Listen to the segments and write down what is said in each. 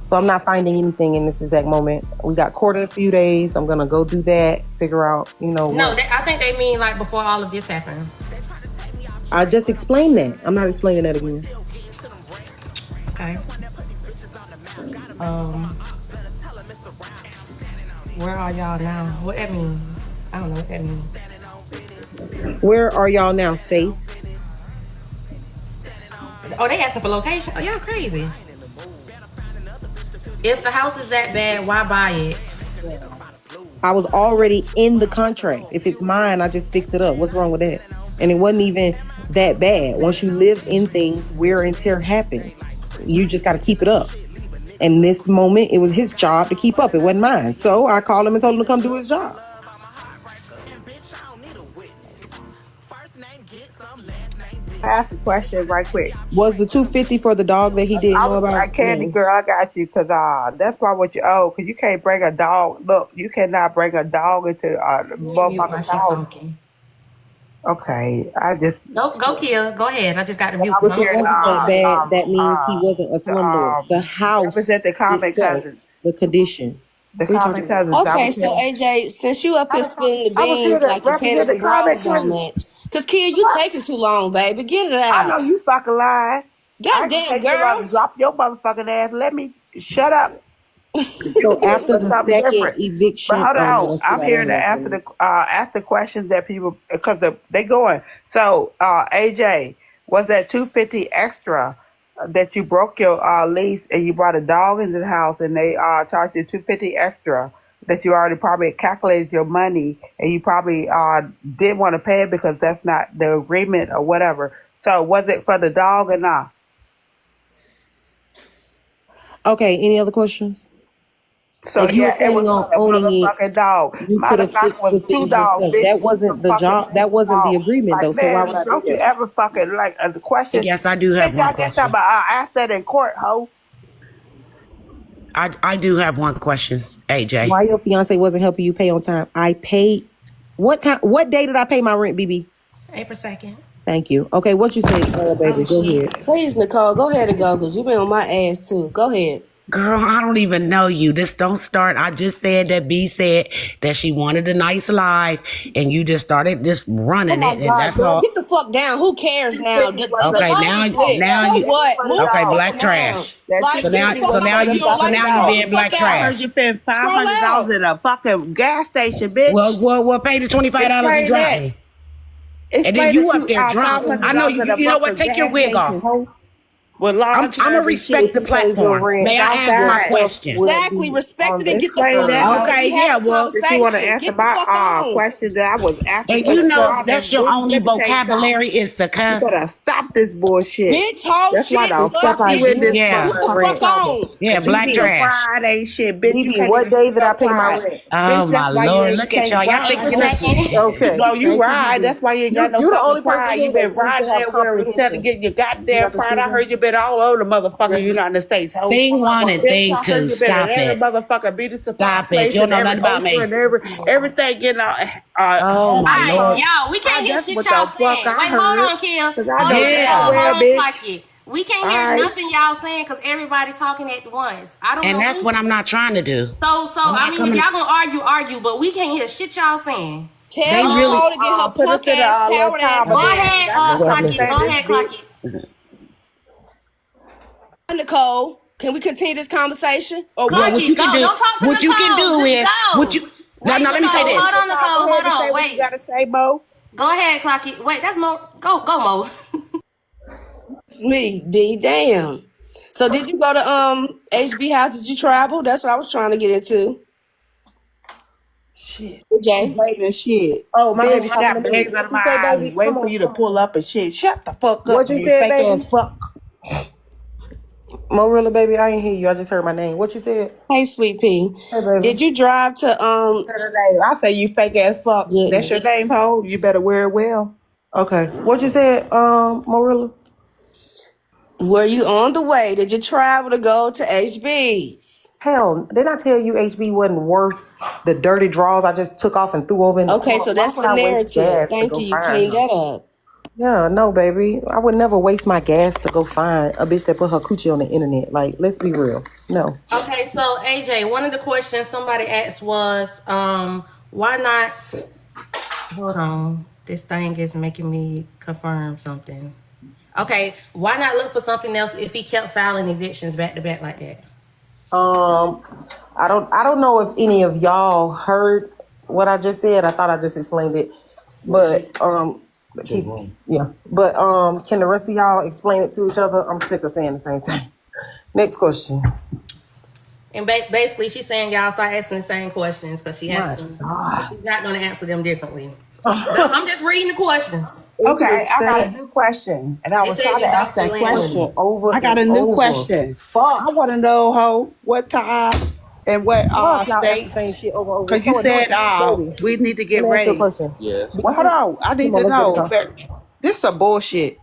So I'm not finding anything in this exact moment. We got court in a few days. I'm gonna go do that, figure out, No, I think they mean like before all of this happened. I just explained that. I'm not explaining that again. Okay. Where are y'all now? What that mean? I don't know what that means. Where are y'all now? Safe? Oh, they asking for location? Oh, y'all crazy. If the house is that bad, why buy it? I was already in the contract. If it's mine, I just fix it up. What's wrong with that? And it wasn't even that bad. Once you live in things, wear and tear happens. You just got to keep it up. And this moment, it was his job to keep up. It wasn't mine. So I called him and told him to come do his job. I asked a question right quick. Was the $250 for the dog that he didn't know about? Like, Candy Girl, I got you, because that's probably what you owe, because you can't bring a dog. Look, you cannot bring a dog into the motherfucker's house. Okay, I just... Go kill. Go ahead. I just got the mute. If it wasn't that bad, that means he wasn't a slumlord. The house represent the common itself, cousins. the condition. The common cousins. Okay, so AJ, since you up here spilling the beans like your panties and bras don't match, because Kid, you taking too long, baby. Get it out. I know you fucking lying. Goddamn, girl. Drop your motherfucking ass. Let me shut up. So after the second eviction, but hold on, I'm here to answer ask the questions that people, because they going. So AJ, was that $250 extra that you broke your lease and you brought a dog into the house and they charged you $250 extra that you already probably calculated your money and you probably didn't want to pay it because that's not the agreement or whatever. So was it for the dog or not? Okay, any other questions? So if you were it was on a owning motherfucking dog. you could have fixed was the thing 2 dogs. yourself. Bitch. That wasn't the job. That wasn't the agreement, though. So why would I do don't you that? ever fucking like the question? Yes, I do have Bitch, one question. I asked that in court, ho. I do have one question, AJ. Why your fiance wasn't helping you pay on time? I paid. What time? What day did I pay my rent, BB? April 2nd. Thank you. Okay, what you say, baby? Go ahead. Please, Nicole, go ahead and go, because you've been on my ass, too. Go ahead. Girl, I don't even know you. This don't start. I just said that B said that she wanted a nice life, and you just started just running it. And that's girl, all. get the fuck down. Who cares now? Okay, now you what? Move okay, on. black trash. Like, so now you being black trash. You spent $500 at a fucking gas station, bitch. Well, pay the $25 and drive me. And then you up there drunk. I know you. You know what? Take your wig off. Well, I'm gonna respect the platform. May I ask my question? Exactly, respect it and get the fuck out. Okay, yeah, well, if you want to answer my question that I was asking, and you know that's your only vocabulary is to cuss. You better stop this bullshit. Bitch, whole that's shit. Why the fuck you in this? Yeah, get the fuck on. Yeah, black trash. Friday shit, bitch. BB, what day did I pay my rent? Oh my Lord, look at y'all. Y'all think this is okay? No, you ride. That's why you ain't got no. You the only person you been riding everywhere instead of getting your goddamn pride. I heard you been all over the motherfucking United States. Thing one and thing two. Stop it. Motherfucker, be the stop it. You don't know nothing about me. Everything getting oh my Lord. Y'all, we can't hear shit y'all saying. Wait, hold on, Kim. Hold on, we can't hear nothing y'all saying because everybody talking at once. I don't know. And that's what I'm not trying to do. So I mean, if y'all gonna argue, but we can't hear shit y'all saying. Tell Nicole to get her punk ass, coward ass. Go ahead, Clocky. Go ahead, Clocky. Nicole, can we continue this conversation? Or what you can do? What you can do is what you. No, let me say this. Hold on, Nicole. Hold on. Wait. You gotta say, Mo. Go ahead, Clocky. Wait, that's Mo. Go, Mo. It's me, B. Damn. So did you go to HB House? Did you travel? That's what I was trying to get into. Shit. Jay. Waiting shit. Oh, my baby got bags out of my eyes. Wait for you to pull up and shit. Shut the fuck up. What you said, baby? Fuck. Morilla, baby, I ain't hear you. I just heard my name. What you said? Hey, Sweet Pea. Hey, baby. Did you drive to I say you fake ass fuck. Yeah. That's your name, ho. You better wear it well. Okay. What you said, Morilla? Were you on the way? Did you travel to go to HB's? Hell, didn't I tell you HB wasn't worth the dirty draws I just took off and threw over in the Okay, so that's the narrative. Thank you. You cleaned that up. Yeah, no, baby. I would never waste my gas to go find a bitch that put her coochie on the internet. Like, let's be real. No. Okay, so AJ, one of the questions somebody asked was, why not? Hold on, this thing is making me confirm something. Okay, why not look for something else if he kept filing evictions back to back like that? I don't know if any of y'all heard what I just said. I thought I just explained it. But can the rest of y'all explain it to each other? I'm sick of saying the same thing. Next question. And basically, she's saying y'all start asking the same questions because she asked them. She's not going to answer them differently. So I'm just reading the questions. Okay, I got a new question, and I was said trying you to ask Dr. that Lamb. question. Over I got a and new over. question. Fuck. I want to know, ho, what time and what Fuck, y'all ask state? the same shit over. Because you So, said baby, we need to get let me ask you a ready. question. Well, hold on. I need Come to on, let's know. get it This is some bullshit.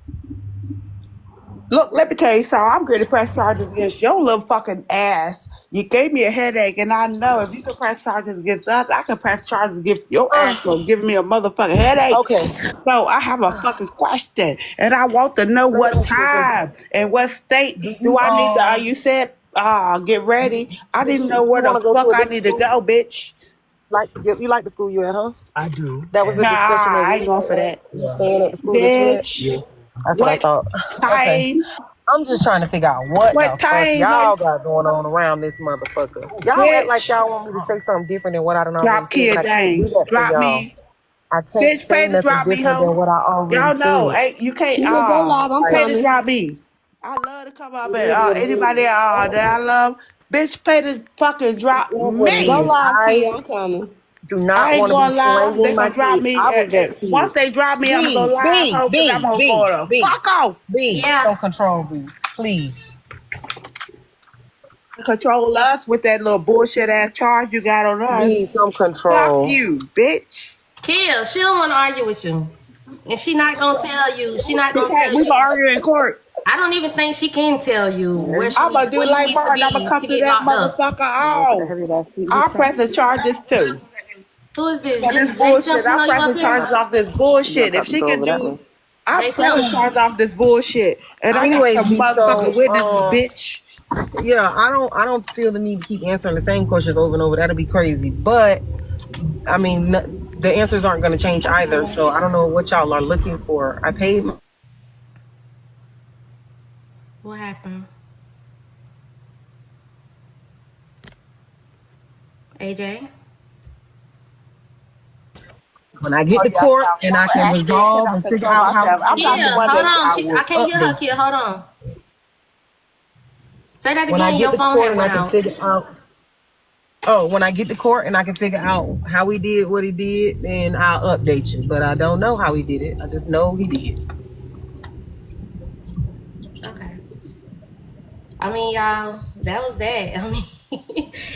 Look, let me tell you something. I'm going to press charges against your little fucking ass. You gave me a headache, and I know if you can press charges against us, I can press charges against your ass for giving me a motherfucking headache. Okay. So I have a fucking question, and I want to know what time and what state do I need to. You said, get ready. I didn't know where the wanna go to fuck a I different need to school? go, bitch. Like you like the school you at, huh? I do. That was the Nah, discussion that I we ain't going for that, you staying at the school that you at? bitch. That's what I What thought. Okay. time? I'm just trying to figure out what What the fuck time? y'all What got going on around this motherfucker. Y'all act like bitch? y'all want me to say something different than what I done already Drop said, but kid I can't do dang. that for Drop y'all. me. I can't Bitch, say pay to nothing drop me, different than ho. what I already Y'all know, said. you can't Keila, go live. I'm pay to coming. drop me. I love to come up It and is what it anybody is. that I love, bitch, pay to fucking drop It is what it Go me. is. live, I Kia. I'm coming. do I not ain't want to be going live. They slanging my gonna drop kids. me. I was that Once kid. they drop me, I'm gonna go B, live, B, ho, because I'm B, gonna B, go the B, fuck off. B. Yeah. Some control, B. Please. Control us with that little bullshit ass charge you got on us. B, some Fuck control. you, bitch. Kill, she don't want to argue with you. And she not going to tell you. She not going to tell We you. gonna argue in court. I don't even think she can tell you where I'm gonna do where you like need to Martin. I'm gonna be come to to get that locked up. motherfucker. I'm pressing charges too. Who is this? For this Jay bullshit. Simpson I'm know you up pressing here? charges off this bullshit. If she can do, I'm Jay pressing Simpson. charges off this bullshit. And I got Anyways, some B, motherfucking witnesses, bitch. yeah, I don't feel the need to keep answering the same questions over and over. That'll be crazy. But I mean, the answers aren't going to change either. So I don't know what y'all are looking for. I paid. What happened? AJ? When I get to court and I can resolve and figure out how I'm not the Kia, one hold that on. I I will can't hear her, update Kia. you. Hold on. Say that When I again. get Your to phone court had and I went can out. figure out. Oh, when I get to court and I can figure out how he did what he did, then I'll update you. But I don't know how he did it. I just know he did. Okay. I mean, y'all, that was that. I mean,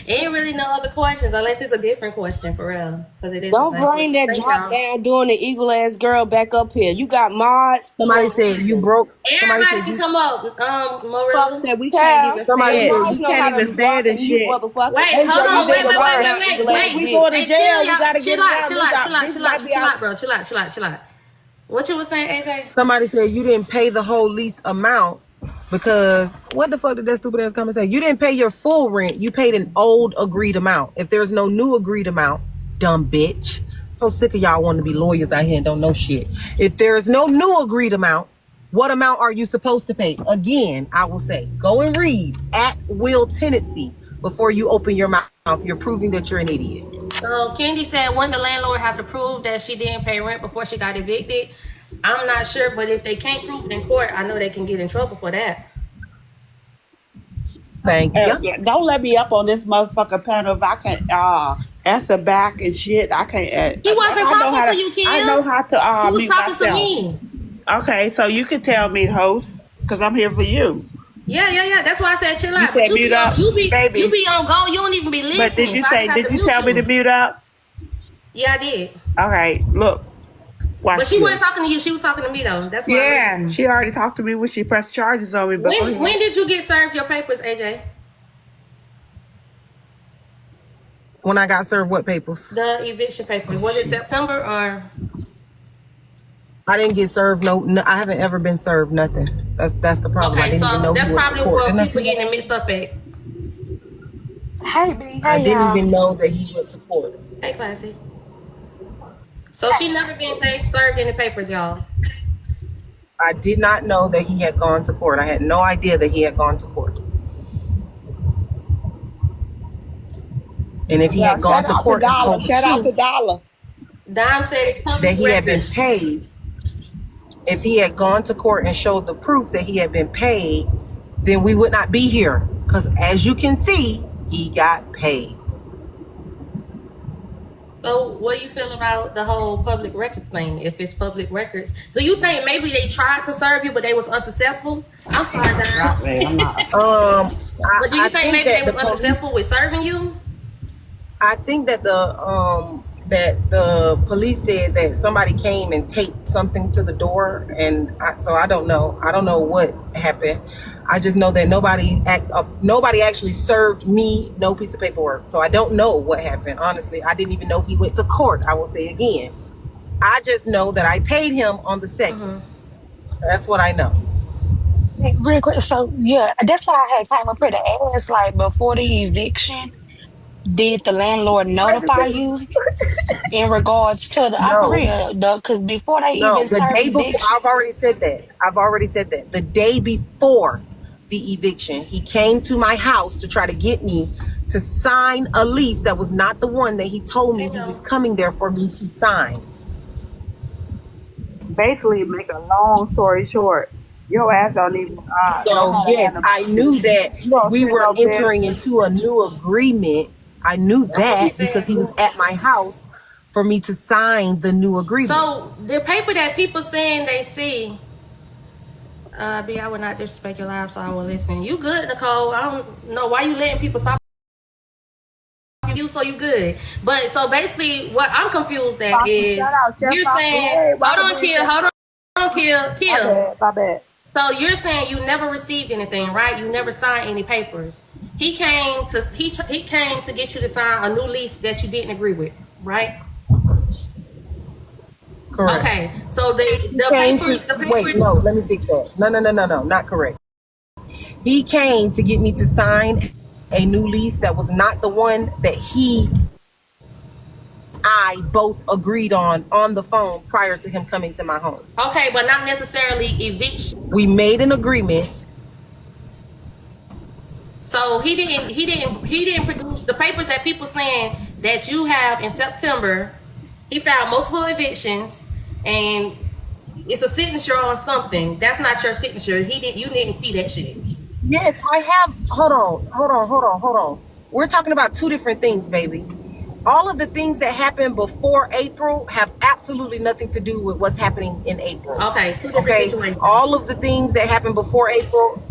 ain't really no other questions unless it's a different question for real. Because it is the Don't same bring question. that Thank drop y'all. down doing the eagle ass girl back up here. You got mods for Somebody a said you reason. broke. Somebody Everybody said can you. come up, fuck Morilla. that we can't Child, even Somebody say the it. said We mods know can't how to even say it block and and mute shit. motherfuckers. Wait, AJ, hold you on. been Wait, to wait, wait, work. wait, Eagle wait, ass If wait. we bitch. going to Hey, chill, jail, we y'all. gotta get Chill it out, out. chill out, chill out, This chill gotta out, be chill out. out, bro. Chill out, chill out, chill out. What you was saying, AJ? somebody said you didn't pay the whole lease amount because what the fuck did that stupid ass come and say? You didn't pay your full rent. You paid an old agreed amount. If there's no new agreed amount, dumb bitch. So sick of y'all wanting to be lawyers out here and don't know shit. If there is no new agreed amount, what amount are you supposed to pay? Again, I will say, go and read at will tenancy before you open your mouth. You're proving that you're an idiot. So Candy said when the landlord has to prove that she didn't pay rent before she got evicted. I'm not sure, but if they can't prove it in court, I know they can get in trouble for that. Thank you. Don't let me up on this motherfucking panel if I can answer back and shit. I can't. She wasn't I know talking how to to. you, I know Kim. how She to was mute talking to myself. me. Okay, so you can tell me, host, because I'm here for you. Yeah. That's why I said chill You out. But said mute up, you baby. be on go. You don't even be But did listening. you So I just say? have Did to you mute tell me to you. mute up? Yeah, I did. Okay, look, But watch she this. wasn't talking to you. She was talking to me though. That's why. Yeah, she already talked to me when she pressed charges on me. But go ahead. When did you get served your papers, AJ? When I got served what papers? The eviction papers. Was it September or? I didn't get served. No, I haven't ever been served nothing. That's the problem. I Okay, didn't even so know that's he went to probably court. what Didn't I people say getting that? mixed up at. Hey, B. I Hey, didn't y'all. even know that he went to court. Hey, Classy. So she never been served any papers, y'all. I did not know that he had gone to court. I had no idea that he had gone to court. And if he Yeah, had gone to court and told the Shout out to truth Dollar. Dime said it's that public he had been records. paid, if he had gone to court and showed the proof that he had been paid, then we would not be here. Because as you can see, he got paid. So what do you feel about the whole public record thing? If it's public records, do you think maybe they tried to serve you but they was unsuccessful? I'm sorry, Dime. I'm not. But do you I think maybe they that was the unsuccessful with serving you? I think that the police said that somebody came and taped something to the door, and so I don't know. I don't know what happened. I just know that nobody actually served me no piece of paperwork. So I don't know what happened. Honestly, I didn't even know he went to court. I will say again. I just know that I paid him on the 2nd. That's what I know. Real quick. So, yeah, that's why I had came up here to ask, like, before the eviction, did the landlord notify you in regards to the No. operator? Because before they No, even the serve day before, eviction, I've already said that. The day before the eviction, he came to my house to try to get me to sign a lease that was not the one that he told me he was coming there for me to sign. Basically, make a long story short, your ass don't even know So how to yes, handle. I knew that You don't we sit were up there. entering into a new agreement. I knew what he that said. because he was at my house for me to sign the new agreement. So the paper that people saying they see, B, I would not disrespect your life, so I will listen. You good, Nicole? I don't know why you letting people stop you. So you good, but so basically, what I'm confused at is Shout out, Chef you're Foxy. saying, Hey, hold on, Bobby. Kill, Kill. My bad. So you're saying you never received anything, right? You never signed any papers. He came to get you to sign a new lease that you didn't agree with, right? Correct. Okay. So the Came paper, to, the paper. wait, no, let me fix that. No, not correct. He came to get me to sign a new lease that was not the one that I both agreed on the phone prior to him coming to my home. Okay, but not necessarily eviction. We made an agreement. So he didn't produce the papers that people saying that you have in September. He filed multiple evictions and it's a signature on something. That's not your signature. You didn't see that shit. Yes, I have. Hold on. We're talking about two different things, baby. All of the things that happened before April have absolutely nothing to do with what's happening in April. Okay, two different situations. All of the things that happened before April,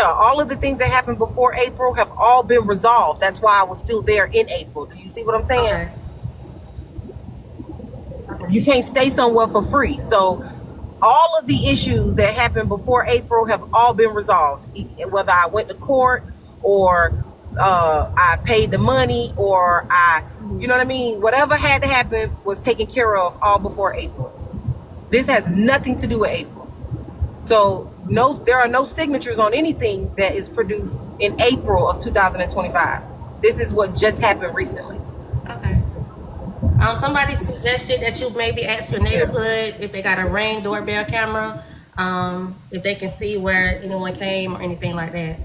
all of the things that happened before April have all been resolved. That's why I was still there in April. Do you see what I'm saying? Okay. You can't stay somewhere for free. So all of the issues that happened before April have all been resolved. Whether I went to court or I paid the money or you know what I mean? Whatever had to happen was taken care of all before April. This has nothing to do with April. So no, there are no signatures on anything that is produced in April of 2025. This is what just happened recently. Okay. Somebody suggested that you maybe ask your neighborhood if they got a Ring doorbell camera, if they can see where anyone came or anything like that.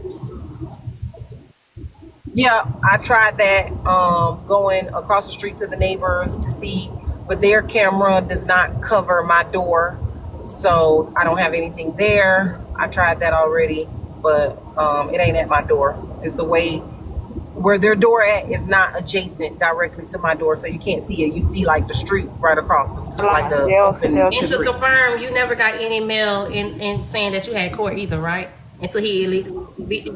Yeah, I tried that, going across the street to the neighbors to see, but their camera does not cover my door, so I don't have anything there. I tried that already, but it ain't at my door. It's the way where their door at is not adjacent directly to my door, so you can't see it. You see like the street right across the street, like the open And to street. confirm, you never got any mail in saying that you had court either, right? Until he illegally.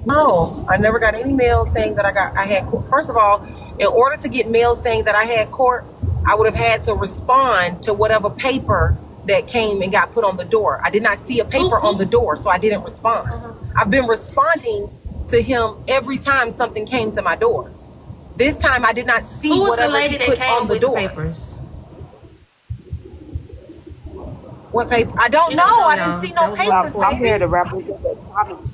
No, I never got any mail saying that I had court. First of all, in order to get mail saying that I had court, I would have had to respond to whatever paper that came and got put on the door. I did not see a paper on the door, so I didn't respond. I've been responding to him every time something came to my door. This time I did not see Who was the whatever lady he that put came on the with the door. papers? What paper? I don't She know. don't know, I didn't y'all. see no That was my papers, I'm here baby. to represent the economy.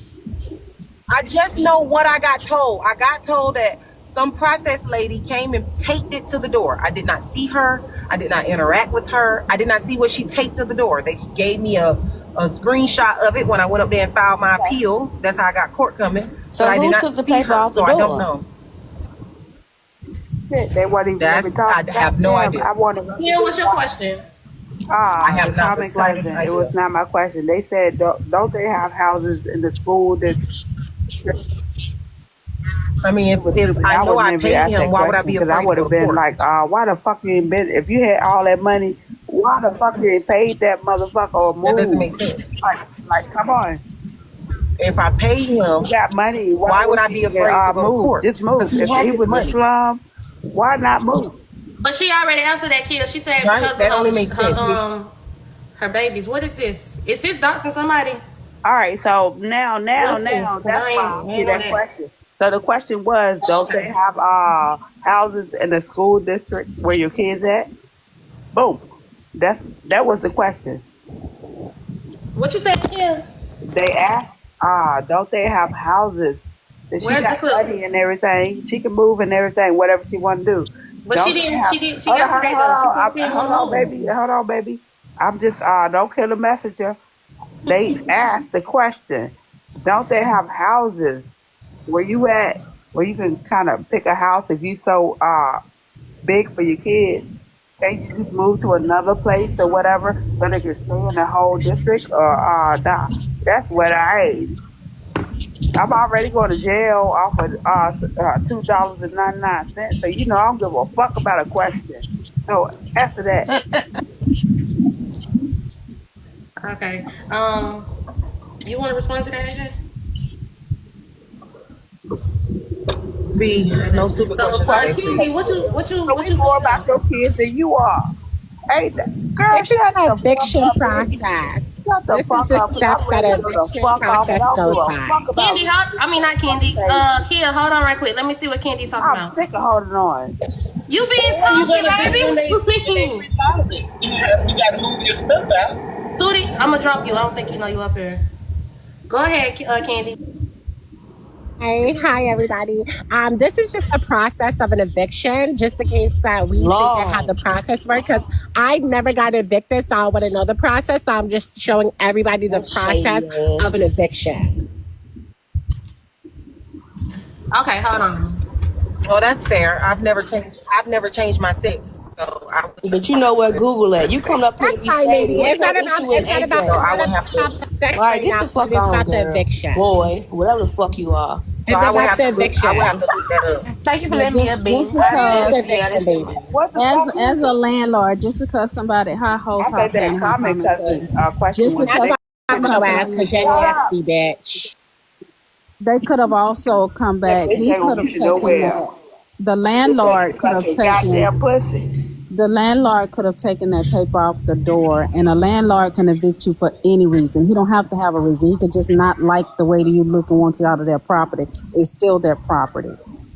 I just know what I got told. I got told that some process lady came and taped it to the door. I did not see her. I did not interact with her. I did not see what she taped to the door. They gave me a screenshot of it when I went up there and filed my appeal. That's how I got court coming. But So I did who not took the see paper her, off the so I don't door? know. Shit, they weren't even That's let me talk I about have no them. idea. I want to Yeah, represent what's your question? I the have not the common slightest question. It was idea. not my question. They said, don't they have houses in the school that I mean, it was if stupid. I I know would I never paid ask him, that why would I question be because I afraid to would go have to been court? like, why the fuck you ain't been, if you had all that money, why the fuck you ain't paid that motherfucker or That doesn't move? make sense. Like, come on. If I paid You him, got money. Why why would would I be you afraid to go to move? court? Just Because move. he If has he his was a money, slum, why not move? But she already answered that, Kia. She said right? because of That only makes sense. her babies. What is this? Is this doxing somebody? All right, so What's this? Because that's I why I ain't, I asked you ain't know that that. question. So the question was, don't they Okay. have houses in the school district where your kids at? Boom. That was the question. What you said, Kia? They asked, don't they have houses? That she Where's the got clip? money and everything. She can move and everything, whatever she want to do. But she Don't they didn't. have? She did. She Hold on, answered hold on, that though. She said she didn't want hold to on, move. baby. Hold on, baby. I'm just don't kill the messenger. They asked the question, don't they have houses where you at where you can kind of pick a house if you so big for your kids? Can't you just move to another place or whatever so they can stay in the whole district or nah? That's what I'm already going to jail off of $2.99. So you know I don't give a fuck about a question. So answer that. Okay. You want to respond to that, AJ? Be Is that no it? stupid So, questions today, please. Kendi, So what we you more put about down? your kids than you are. Hey, girl, This is shut the the fuck eviction up, bitch. process. Shut the This is fuck the up, cause steps I'm that ready to an go the eviction fuck off, and process I don't give goes a by. fuck about Kendi, hold. I mean, not Kendi. conversation. Kia, hold on right quick. Let me see what Kendi's talking I'm about. sick of holding on. You been What are you talking, gonna do baby? when What you they mean? refile it? You gotta move your stuff out. Tootie, I'm gonna drop you. I don't think you know you up here. Go ahead, Candy. Hi, everybody. This is just a process of an eviction, just in case that we figure how the Lord. process works. Because I never got evicted, so I want to know the process. So I'm just showing everybody the That shady process of an ass. eviction. Okay, hold on. Well, that's fair. I've never changed my sex, so I would But you know where Google at. You come up here That's to be fine, shady. maybe. What's your issue with so It's I not would AJ? have about to the sex All right, right get now. the fuck It's on, about the girl. eviction. Boy, whatever the fuck you are. so It's about the eviction. look that up. Thank you for Yeah, letting me just up, just B. That's It's about because the nasty eviction, ass too. baby. What the as fuck is as a it? landlord, just because somebody her I house think hot that paying her common common cousin thing, question just was That's because why they I a took your couple ass, of because years you're shut ago, up. nasty, bitch. they could have also come That back. bitch He ain't gonna could have get you taken nowhere. that. The Bitch ain't landlord could have sucking goddamn taken pussy. the landlord could have taken that paper off the door, and a landlord can evict you for any reason. He don't have to have a reason. He could just not like the way that you look and want you out of their property. It's still their property.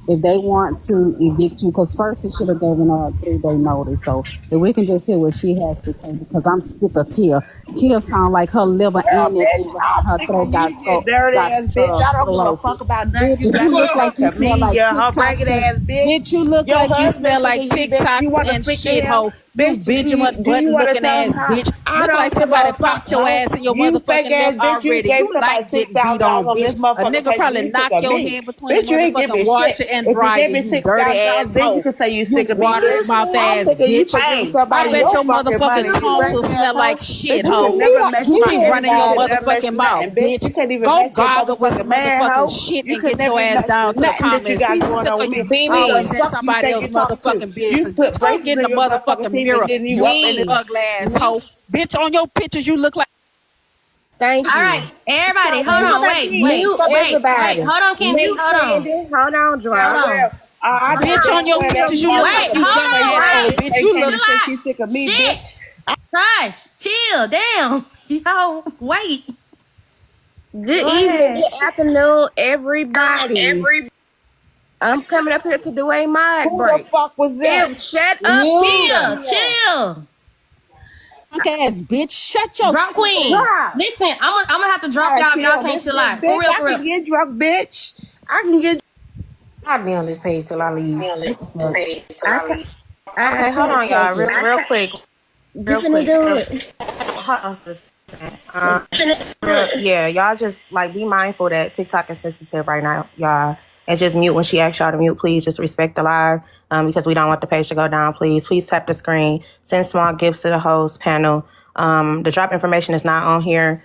If they want to evict you, because first he should have given her a 3-day notice. So if we can just hear what she has to say, because I'm sick of Kia. Kia sound like her liver Well, and bitch, everything behind I'm her sick of throat you, you dirty ass bitch. I don't give a fuck sclerosis. about nothing Bitch, you got you to look say like you to smell me, like you TikToks ragged and ass bitch. bitch, you look Your like you husband smell sick like of you, bitch. You TikToks want to and speak to him? shithole. You Bitch, Benjamin do you Button want to looking tell him ass how? bitch. I Look don't like give a somebody fuck, popped your hoe. ass in your You fake motherfucking lip ass bitch, you already. gave You somebody like getting beat $6,000 on, on this bitch. A motherfucker nigga page and probably you sick knock of your me. hand between the Bitch, you ain't give motherfucking me shit. washer and If you dryer, give me you dirty $6,000, then you asshole. can say you You sick of me, water bitch. mouth I'm ass sick of you bitch. for giving I somebody bet your your fucking money, motherfucking you tonsils ragged smell like asshole. shit, Bitch, you can hoe. never match You my keep running your income, never match motherfucking mouth, nothing, bitch. bitch. You can't even Go match your gargle with some motherfucking man, motherfucking hoe. shit You and could get your never ass match down to the nothing that you comments. got We going sick on with of you me. Who always the in fuck you somebody think else's you talking to? motherfucking You business. put Bitch, go braces get in in the your motherfucking motherfucking teeth and mirror, then you you up in this. ugly ass hoe. Bitch, on your pictures you look like Thank All you. right, everybody, So hold here's on. the Wait, thing wait, for wait, wait. everybody. Hold on, Kendi. Me, Hold on. Candy, hold on, Hold Yeah, Drum. well, on. I Hold just bitch on. on said your where that pictures you look motherfucker Wait, like you sick done of hold on. had ass old Wait. bitch. and You can't look even say Chill out. she's sick of me, Shit. bitch. Gosh, chill. Damn. Yo, wait. Good Go evening, ahead. good afternoon, everybody. I'm coming up here to do a mod Who the break. fuck was that? Shut up, Chill, Keita. chill. Punk ass bitch. Shut your Drop Queen. Drop. Listen, I'm gonna have to drop y'all if y'all can't chill out. For Bitch, real, I for real. can get drunk, bitch. I can get. I'll be on this page till I leave. Hey, hold on, y'all, real quick. Real quick. Hold on, sis. Yeah, y'all just like be mindful that TikTok is sensitive right now, y'all. And just mute when she asks y'all to mute. Please just respect the live because we don't want the page to go down. Please tap the screen. Send small gifts to the host panel. The drop information is not on here.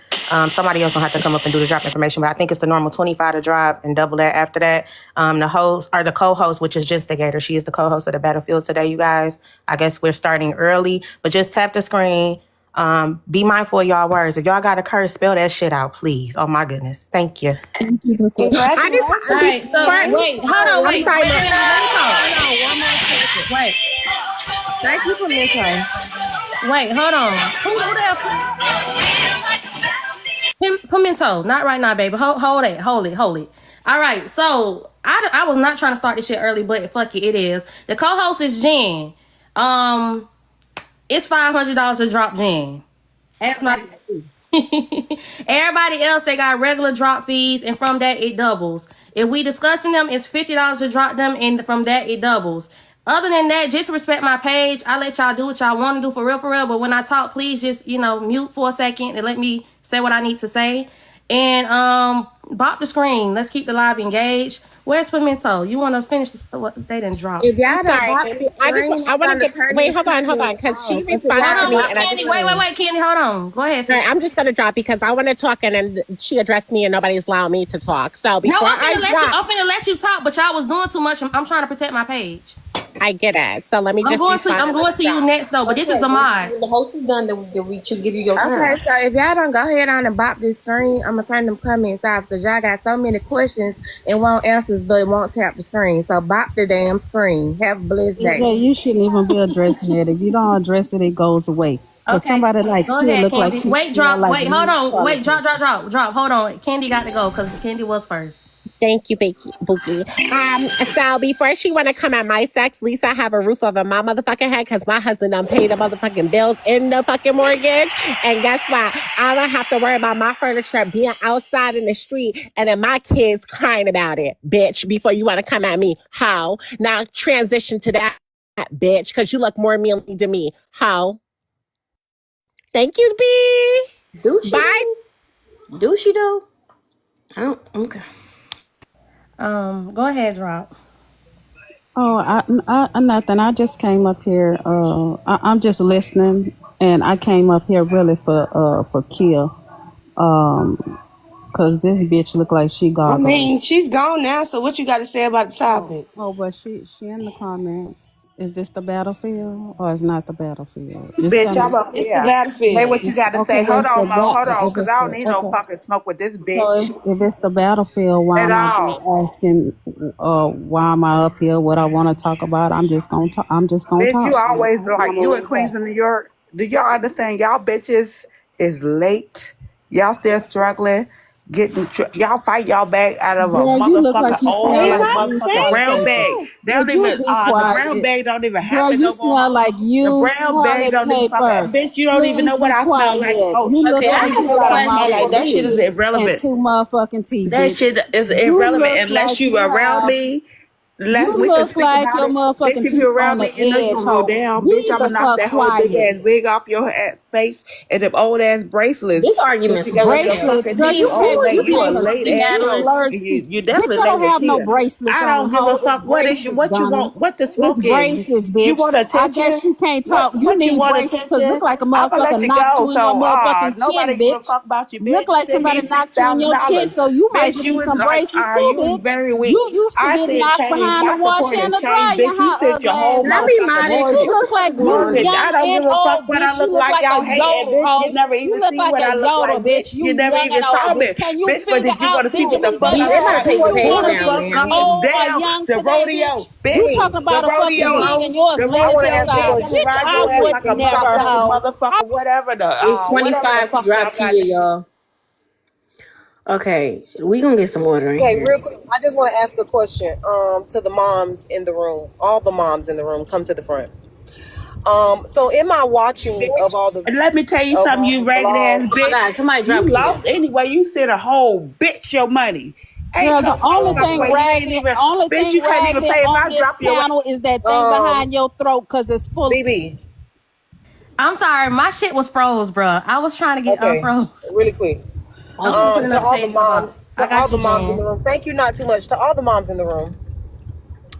Somebody else gonna have to come up and do the drop information, but I think it's the normal 25 to drop and double that after that. The host or the co-host, which is Gistagator. She is the co-host of the Battlefield today, you guys. I guess we're starting early, but just tap the screen. Be mindful of y'all words. If y'all got a curse, spell that shit out, please. Oh my goodness. Thank you. Thank you, Bookie. All right, so wait, hold on, wait. Sorry, Wait. Thank you for listening. Wait, hold on. Who that? Pimento. Not right now, baby. Hold it. All right, so I was not trying to start this shit early, but fuck it is. The co-host is Jen. It's $500 to drop Jen. That's my. Everybody else, they got regular drop fees, and from that it doubles. If we discussing them, it's $50 to drop them, and from that it doubles. Other than that, just respect my page. I let y'all do what y'all want to do for real. But when I talk, please just mute for a second and let me say what I need to say. And bop the screen. Let's keep the live engaged. Where's Pimento? You want to finish what they didn't drop? If y'all I want to get. Wait, hold on, because she responded to me. And Candy, wait, Candy, hold on. Go ahead. Sorry, I'm just gonna drop because I want to talk, and then she addressed me, and nobody's allowing me to talk. So before I'm finna let you talk, but y'all was doing too much. I'm trying to protect my page. I get it. So let me I'm going to you next though, but this is a mod. The host is done. Then we should give you your turn. Okay, so if y'all don't go ahead on and bop this screen, I'm gonna turn them comments off because y'all got so many questions and want answers, but won't tap the screen. So bop the damn screen. Have a blessed day. Yeah, you shouldn't even be addressing it. If you don't address it, it goes away. Because somebody like go you ahead, look Candy. like Wait, drop. Wait, hold on. Wait, drop. Hold on. Candy got to go because Candy was first. Thank you, Bookie. So before she want to come at my sex, Lisa have a roof over my motherfucking head because my husband done paid the motherfucking bills in the fucking mortgage. And guess what? I don't have to worry about my furniture being outside in the street and then my kids crying about it, bitch, before you want to come at me. How? Now transition to that, bitch, because you look more mealy to me. How? Thank you, B. Do she? Bye. Do she though? I don't. Okay. Go ahead, drop. Oh, I nothing. I just came up here. I'm just listening, and I came up here really for Kia. Cause this bitch look like she got. I mean, she's gone now. So what you got to say about the topic? Oh, but she in the comments. Is this the battlefield or is not the battlefield? Bitch, I'm up It's here. the battlefield. Say what you got to say. Hold on, Mo. Hold on, because I don't need no okay. fucking smoke with this So bitch. if it's the battlefield, why am I asking? Why am I up here? What I want to talk about? I'm just gonna talk. Bitch, talk. you always like you in Queens of New York. Do y'all understand? Y'all bitches is late. Y'all still struggling. Y'all fight y'all bag out of a motherfucking old motherfucking brown bag. They don't even the brown bag don't even have it no more. You smell like the brown bag don't even bitch. You don't even know what I smell like. Oh, you look like that shit is irrelevant. And two motherfucking teeth. That shit is irrelevant unless you around me. You look like your motherfucking teeth on the edge. Go down, bitch. I'ma knock that whole big ass wig off your ass face and them old ass bracelets. This argument's bracelets. Girl, you a late ass. You definitely don't have no bracelets. I don't give a fuck what you want. What the smoke is? Bracelets, bitch. You want attention? I guess you can't talk. You need bracelets because look like a motherfucker knocked you in your motherfucking chin, bitch. Look like somebody knocked you in your chin, so you might need some bracelets too, bitch. You used to get knocked behind the washer and the dryer. You look like you young and old, bitch. You look like a Yoda. You look like a Yoda, bitch. You never even saw me. Can you figure out, bitch, if you old or young today, bitch? You talking about a fucking thing and yours laying inside. Bitch, I would never, motherfucker, whatever the. It's 25 to drop Kia, y'all. Okay, we gonna get some order in here. Real quick, I just want to ask a question to the moms in the room. All the moms in the room, come to the front. So in my watching of all the And let me tell you something, you ragged ass blogs, Oh my bitch. God, somebody You drop lost Keita. anyway. You sent a whole bitch your money. Ain't Girl, the come all only the thing way. You ain't raggedy, even, only bitch, thing you couldn't even raggedy pay if on I this drop your panel is that thing um, behind your throat because it's full. BB. I'm sorry, my shit was froze, bruh. I was trying to get Okay, unfroze. really quick. I'm finna put To another all the page in my box. moms, I to all got the you, moms in the Jen. room. Thank you, not too much. To all the moms in the room.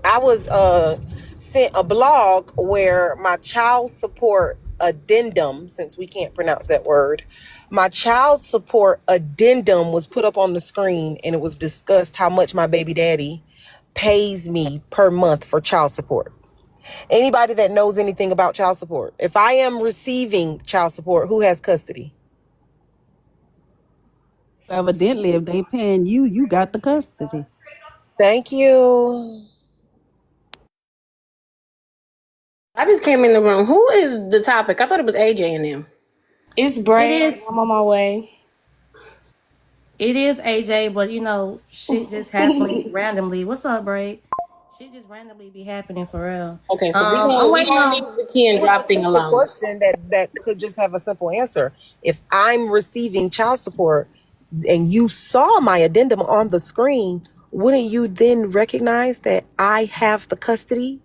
I was sent a blog where my child support addendum, since we can't pronounce that word, my child support addendum was put up on the screen, and it was discussed how much my baby daddy pays me per month for child support. Anybody that knows anything about child support, if I am receiving child support, who has custody? Evidently, if they paying you, you got the custody. Thank you. I just came in the room. Who is the topic? I thought it was AJ and them. It's It Brad. is. I'm on my way. It is AJ, but you know, shit just happening randomly. What's up, Braid? Shit just randomly be happening for real. Okay, so we I'm gonna we waiting gonna leave on. the key It and was drop a thing simple alone. question that could just have a simple answer. If I'm receiving child support and you saw my addendum on the screen, wouldn't you then recognize that I have the custody?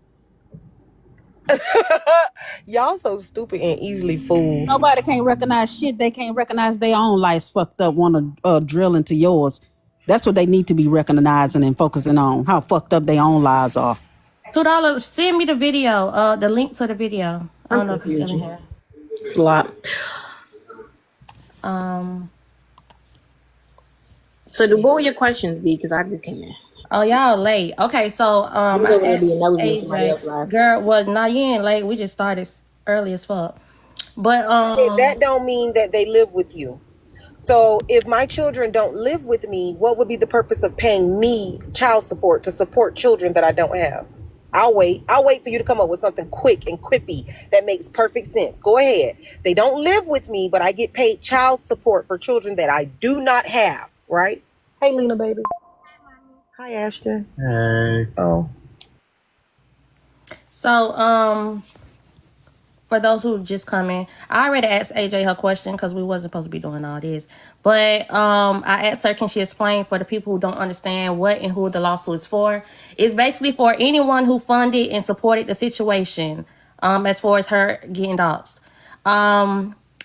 Y'all so stupid and easily fooled. Nobody can't recognize shit. They can't recognize their own lives fucked up. Want to drill into yours. That's what they need to be recognizing and focusing on. How fucked up their own lives are. $2. Send me the video. The link to the video. I I'm don't know if you're still in confused. here. It's a lot. Um. So what were your questions be? Because I just came in. Oh, y'all late. Okay, so I was I over there asked being nosy in somebody AJ. else's life. Girl, well, nah, you ain't late. We just started early as fuck. But That don't mean that they live with you. So if my children don't live with me, what would be the purpose of paying me child support to support children that I don't have? I'll wait. I'll wait for you to come up with something quick and quippy that makes perfect sense. Go ahead. They don't live with me, but I get paid child support for children that I do not have, right? Hey, Lena, baby. Hi, Ashton. Hey. Oh. so for those who just come in, I already asked AJ her question because we wasn't supposed to be doing all this. But I asked her, can she explain for the people who don't understand what and who the lawsuit is for? It's basically for anyone who funded and supported the situation, as far as her getting doxxed.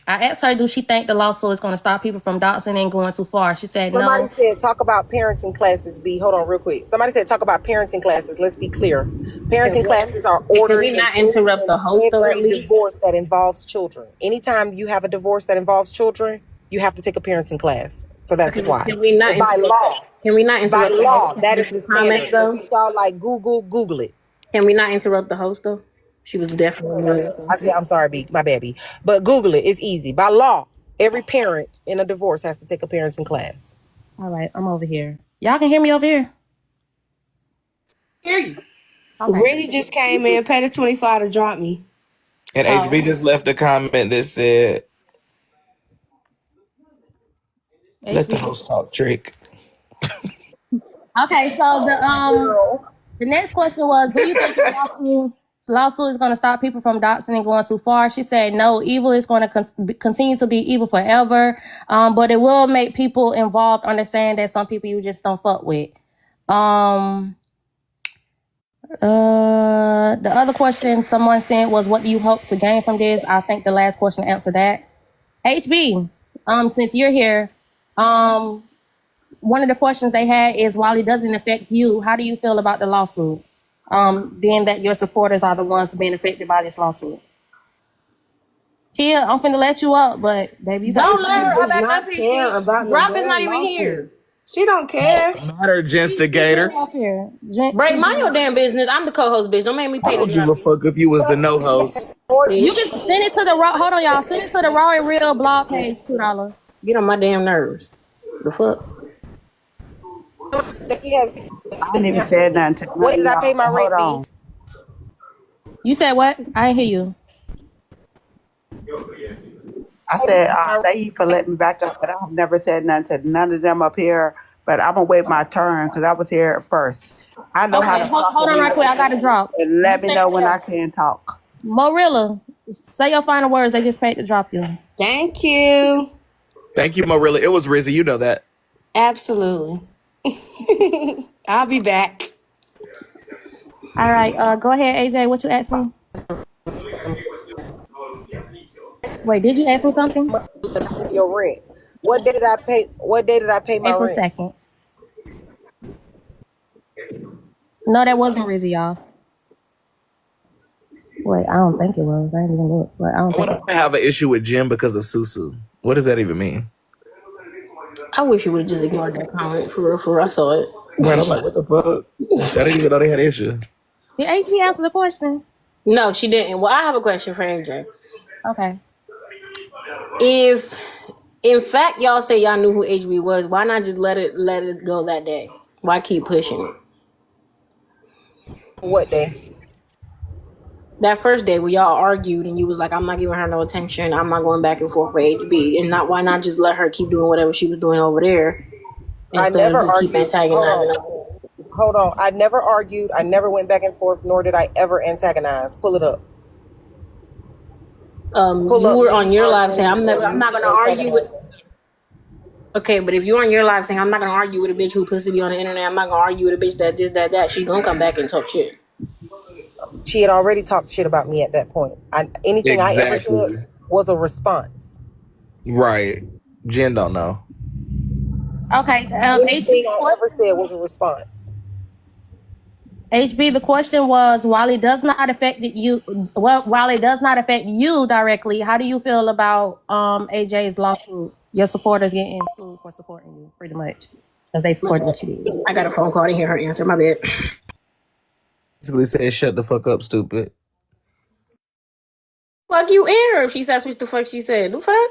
I asked her, do she think the lawsuit is going to stop people from doxing and going too far? She said Somebody no. said talk about parenting classes. B, hold on real quick. Somebody said talk about parenting classes. Let's be clear. Parenting classes are Can ordered we in not interrupt the host though at every least? divorce that involves children. Anytime you have a divorce that involves children, you have to take a parenting class. So that's why. Can we not By interrupt? law, Can we not by interrupt the law, host that is with the the comments standard. So though? since y'all like Google it. Can we not interrupt the host though? She was definitely. I said, I'm sorry, B, my baby. But Google it. It's easy. By law, every parent in a divorce has to take a parenting class. All right, I'm over here. Y'all can hear me over here? Hear you. Okay. Rennie just came in, paid the 25 to drop me. And Oh. HB just left a comment that said, let the HB. host talk, Trick. Okay, so the next question was, do you think the lawsuit is going to stop people from doxing and going too far? She said, no, evil is going to continue to be evil forever, but it will make people involved understand that some people you just don't fuck with. The other question someone said was, what do you hope to gain from this? I think the last question answered that. HB, since you're here, one of the questions they had is, while it doesn't affect you, how do you feel about the lawsuit? Being that your supporters are the ones being affected by this lawsuit. Tia, I'm finna let you up, but baby, you got Don't to let She her does back not up here. care about no Drop is not damn even lawsuit. here. She don't care. Matter, She's been Genstigator. up here. Bray, mind your damn business. I'm the co-host, bitch. Don't make me I pay to don't give drop a you, fuck if you was the no host. You can bitch. send it to the raw. Hold on, y'all. Send it to the raw and real blog page. $2. Get on my damn nerves. The fuck? I ain't even said nothing to What none of did I pay y'all. my So hold rent, B? on. You said what? I didn't hear you. I said, thank you for letting me back up, but I've never said nothing to none of them up here. But I'm gonna wait my turn because I was here first. I know how Okay, to talk hold in on these right quick. I got to rooms, drop. and You let me stay know over when I there. can talk. Morilla, say your final words. They just paid to drop you. Thank you. Thank you, Marilla. It was Rizzy. You know that. Absolutely. I'll be back. All right, go ahead, AJ. What you asked me? Wait, did you ask me something? Your rent. What day did I pay? What day did I pay my April rent? 2nd. No, that wasn't Rizzy, y'all. Wait, I don't think it was. I didn't even look. But I don't think I have an issue with Jim because of Susu. What does that even mean? I wish you would have just ignored that comment. For real, I saw it. Right, I'm like, what the fuck? I didn't even know they had an issue. Did HB answer the question? No, she didn't. Well, I have a question for AJ. Okay. If in fact y'all say y'all knew who HB was, why not just let it go that day? Why keep pushing it? What day? That first day where y'all argued and you was like, I'm not giving her no attention, I'm not going back and forth with HB, and why not just let her keep doing whatever she was doing over there instead of just keep antagonizing her? Hold on. I never argued. I never went back and forth, nor did I ever antagonize. Pull it up. You were on your live saying I'm not gonna argue with. Okay, but if you're on your live saying I'm not gonna argue with a bitch who pussy be on the internet, I'm not gonna argue with a bitch that this, that, she's gonna come back and talk shit. She had already talked shit about me at that point. Anything I ever said was a response. Right. Jen don't know. Okay. Anything I ever said was a response. HB, the question was, while it does not affect you directly, how do you feel about AJ's lawsuit? Your supporters getting sued for supporting you, pretty much, because they support what you did. I got a phone call to hear her answer. My bad. Basically said, shut the fuck up, stupid. Fuck you and her if she says what the fuck she said. The fuck?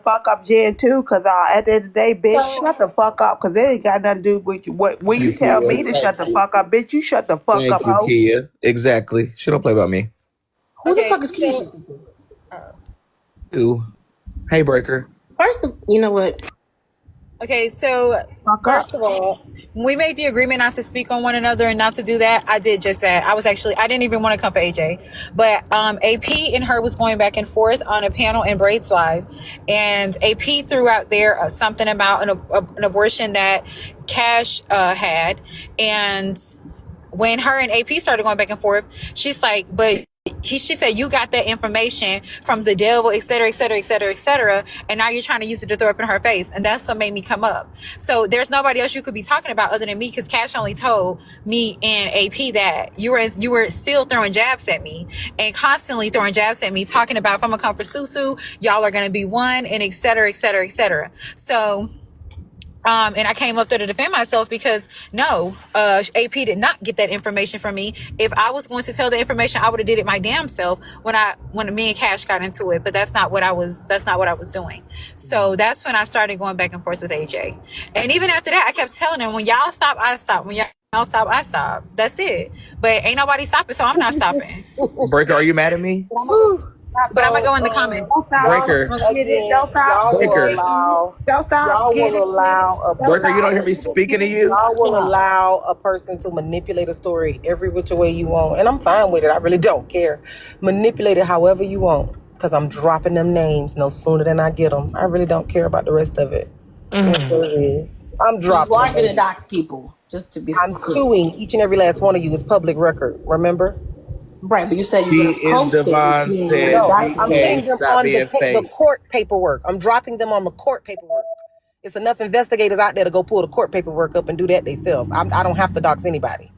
Fuck up Jen too, cause at the end of the day, bitch, shut the fuck up, cause it ain't got nothing to do with you. When you tell me to shut the fuck up, bitch, you shut the fuck up, ho. Thank you, Kia. Exactly. She don't play about me. Who the fuck is Kia? Ooh. Hey, Breaker. You know what? Okay, so first of all, when we made the agreement not to speak on one another and not to do that, I did just that. I didn't even want to come for AJ, but AP and her was going back and forth on a panel in Braids Live, and AP threw out there something about an abortion that Cash had, and when her and AP started going back and forth, she's like, but she said, you got that information from the devil, et cetera, et cetera, et cetera, et cetera, and now you're trying to use it to throw up in her face. And that's what made me come up. So there's nobody else you could be talking about other than me, because Cash only told me and AP that you were still throwing jabs at me and constantly throwing jabs at me, talking about if I'm gonna come for Susu, y'all are gonna be one, and et cetera, et cetera, et cetera. So and I came up there to defend myself because no, AP did not get that information from me. If I was going to tell the information, I would have did it my damn self when me and Cash got into it. But that's not what I was doing. So that's when I started going back and forth with AJ. And even after that, I kept telling him, when y'all stop, I stop. When y'all stop, I stop. That's it. But ain't nobody stopping, so I'm not stopping. Breaker, are you mad at me? But I'm gonna go in the comments. Breaker. Don't stop. Breaker. Don't stop. Y'all will allow Breaker, you don't hear me speaking to you? Y'all will allow a person to manipulate a story every which way you want. And I'm fine with it. I really don't care. Manipulate it however you want. Because I'm dropping them names no sooner than I get them. I really don't care about the rest of it. That's what it is. I'm dropping You are gonna dox people, just to be. I'm suing each and every last one of you. It's public record, remember? Right, but you said you're gonna post it. Devon said, No, I'm putting them stop on being fake. the court paperwork. I'm dropping them on the court paperwork. It's enough investigators out there to go pull the court paperwork up and do that themselves. I don't have to dox anybody.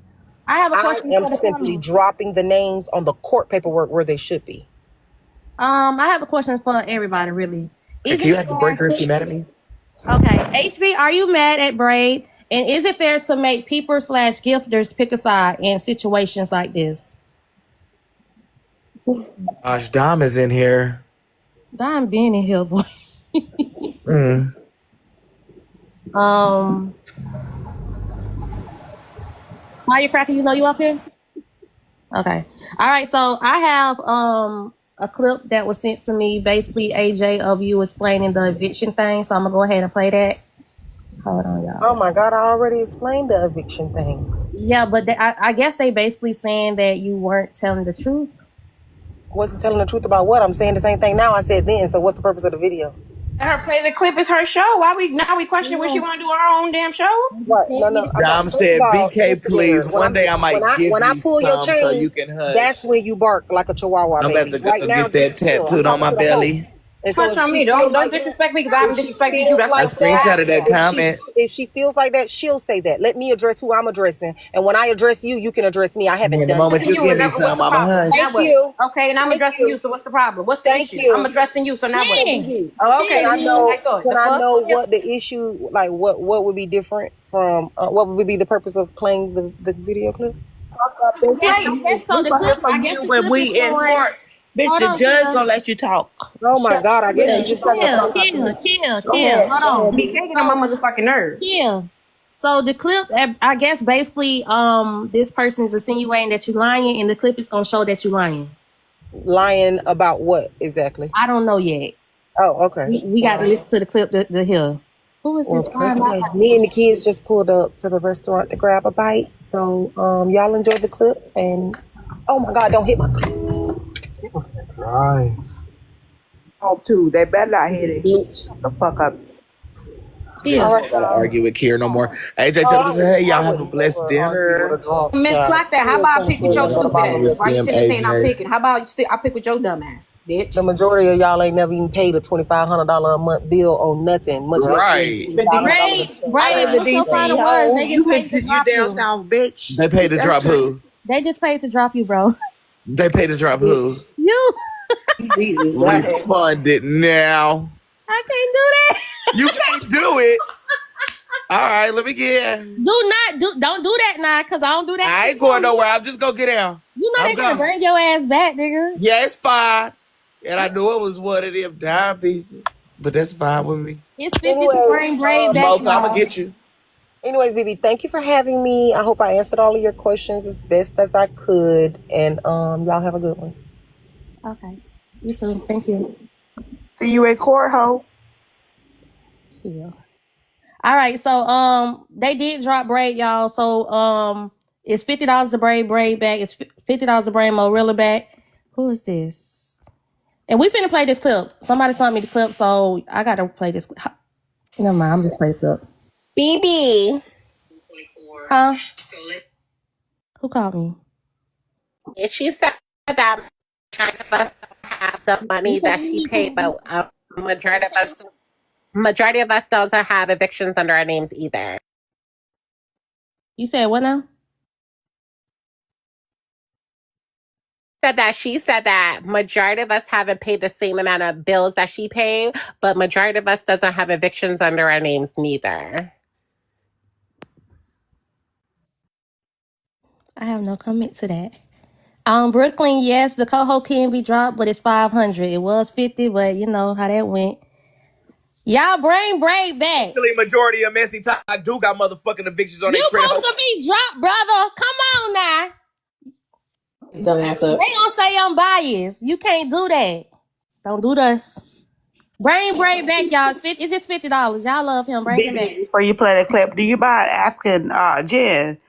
I have a question. I am simply dropping the names on the court paperwork where they should be. I have a question for everybody, really. Can you ask Breaker if she's mad at me? Okay, HB, are you mad at Braid? And is it fair to make people/gifters pick a side in situations like this? Gosh, Dom is in here. Dom being in here, boy. Why you cracking? You know you up here? Okay. All right. So I have a clip that was sent to me, basically AJ, of you explaining the eviction thing. So I'm gonna go ahead and play that. Hold on, y'all. Oh my God! I already explained the eviction thing. Yeah, but I guess they basically saying that you weren't telling the truth. Wasn't telling the truth about what? I'm saying the same thing now I said then. So what's the purpose of the video? Let her play the clip. It's her show. Why we question what she want to do her own damn show? Right. No. Dom said, BK, please. One day I might give when I you pull your some chain, so you can hush. that's when you bark like a chihuahua, I'm baby. about to Right go now, get that tattooed on my belly. Touch on me. Don't disrespect me because I haven't disrespected you. That's I screenshotted that comment. If she feels like that, she'll say that. Let me address who I'm addressing, and when I address you, you can address me. I haven't The done moment that. you give me some, I'm a hush. Thank you. Okay, and I'm addressing you. So what's the problem? What's the issue? you. I'm addressing you. So now what? Yes. Oh, okay. Can I know? Can I know Yeah. what the issue? Like what would be different from? What would be the purpose of playing the video clip? So the clip, I guess the when clip we is in showing. court, bitch, Hold the on, judge Tia. gonna let you talk. Oh my God! I guess you just Chill. Hold on. Be taking on my motherfucking nerves. Chill. So the clip, I guess basically, this person is insinuating that you're lying, and the clip is gonna show that you're lying. Lying about what exactly? I don't know yet. Oh, okay. We got to listen to the clip to hear. Who is this? Me and the kids just pulled up to the restaurant to grab a bite. So y'all enjoy the clip, and oh my God, don't hit my car. People can't drive. Home too. They better not hit it. Shut the fuck up. I don't gotta argue with Kier no more. AJ told us, hey, y'all have a blessed dinner. Miss Clock that. How about I pick with your stupid ass? Why you sitting saying I'm picking? How about I pick with your dumb ass, bitch? The majority of y'all ain't never even paid a $2,500 a month bill on nothing. Much Right. Right. What's your final words? They just paid to drop you. Bitch. They paid to drop who? They just paid to drop you, bro. They paid to drop who? You. Refund it now. I can't do that. You can't do it. All right, let me get. Don't do that now, cause I don't do that. I ain't going nowhere. I'm just gonna get out. You know they gonna bring your ass back, nigga. Yeah, it's fine. And I knew it was one of them dime pieces, but that's fine with me. It's 50 to bring Braid back. I'm gonna get you. Anyways, baby, thank you for having me. I hope I answered all of your questions as best as I could, and y'all have a good one. Okay, you too. Thank you. See you in court, ho. Yeah. All right, so they did drop Braid, y'all. So it's $50 to Braid back. It's $50 to bring Morilla back. Who is this? And we finna play this clip. Somebody sent me the clip, so I gotta play this clip. Never mind, I'm just play the clip. BB. Huh? Who called me? And she said that majority of us have the money that she paid, but majority of us doesn't have evictions under our names either. You said what now? She said that majority of us haven't paid the same amount of bills that she paid, but majority of us doesn't have evictions under our names neither. I have no comment to that. Brooklyn, yes, the coho can be dropped, but it's 500. It was 50, but you know how that went. Y'all bring Braid back. Actually, majority of Messy Talk do got motherfucking evictions on their You credit. supposed to be dropped, brother. Come on now. Dumbass up. They gonna say I'm biased. You can't do that. Don't do this. Bring Braid back, y'all. It's just $50. Y'all love him. Bring him back. Before you play the clip, do you mind asking Jen,